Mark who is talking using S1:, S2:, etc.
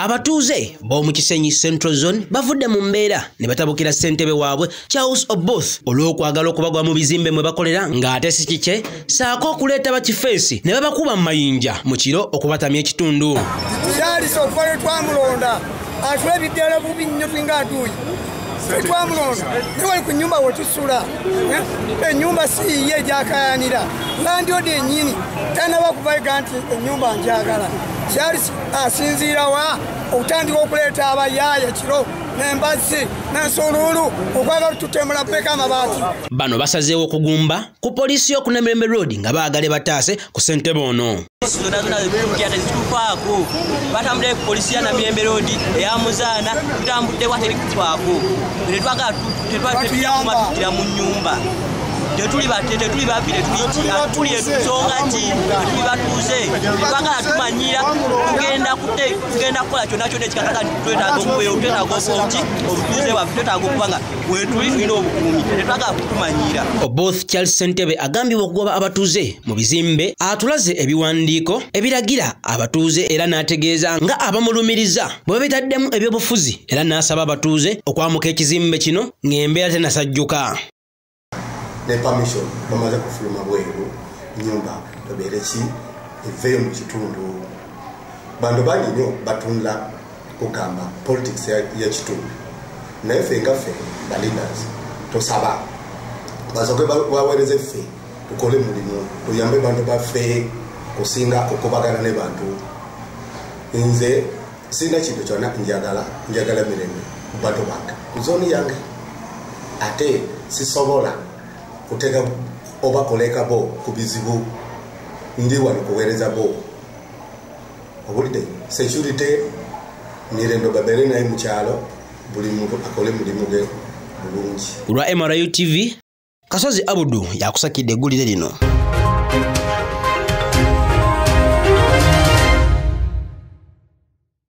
S1: Abatuuze b'omu Kisenyi Central Zone bavudde mu mbeera ne batabukira ssentebe waabwe Charles Oboth olw'okwagala okubagwa mu bizimbe mwe bakolera ng'ate si kike saako okuleeta bakifeesi ne babakuba mu mayinja mu kiro okubatamya ekitundu.
S2: Charles Oboth twamulonda atulabidde bubi nnyo twingaatuuyi twamulonda ne wali ku nnyumba wetusula ennyumba si yiye gyakayanira landlord ennyini tanaba kuvaga nti ennyumba njagala. Charles asinziira wa okutandika okuleeta abayaaya kiro n'embazzi n'ensululu okwagala tutemula ppeka amabaati.
S1: Bano basazeewo okugumba ku poliisi y'okunemirembe road nga baagale bataase ku ssentebe ono.
S3: Batambudde ku poliisi ya Namirembe road eyamuzaana tutambudde wateri kufaako tetwakumatukira mu nnyumba tetuli babire tuli etusonga ki tuli batuuze tetwagala tumanyira tugenda kukola kyonna kyonna ekikakasa twetaaga twetaaga obuuki obutuuze bwaffe twetaaga okuba nga wetuli tulina obukuumi tetwagala kutumanyira.
S1: Oboth Charles Ssentebe agambibwa okugoba abatuuze mu bizimbe atulaze ebiwandiiko ebiragira abatuuze era n'ategeeza nga abamulumiriza bwe bitaddemu ebyobufuzi era n'asaba abatuuze okwamuka ekizimbe kino ng'embeera tenasajjuka.
S4: Ne permission bamaze kufuluma bweru nyumba tobeere ki eveyo mu kitundu. Bantu bangi nnyo batunda kugamba politics ya kitundu naye ffe nga ffe ba leaders tosaba basoke baweereze ffe tukole mulimu tuyambe bantu baffe kusinga okubagana ne bantu. Nze sina kintu kyonna njagala mirembe bantu bange ku zooni yange ate sisobola kuteka oba koleka bo ku bizibu ndi wano kuweereza bo obulidde security mirendo babere naye mu kyalo buli muntu akole mulimu gwe bulungi.
S1: Olwa MRU TV Kasozi Abudu yakusakidde eggulire lino.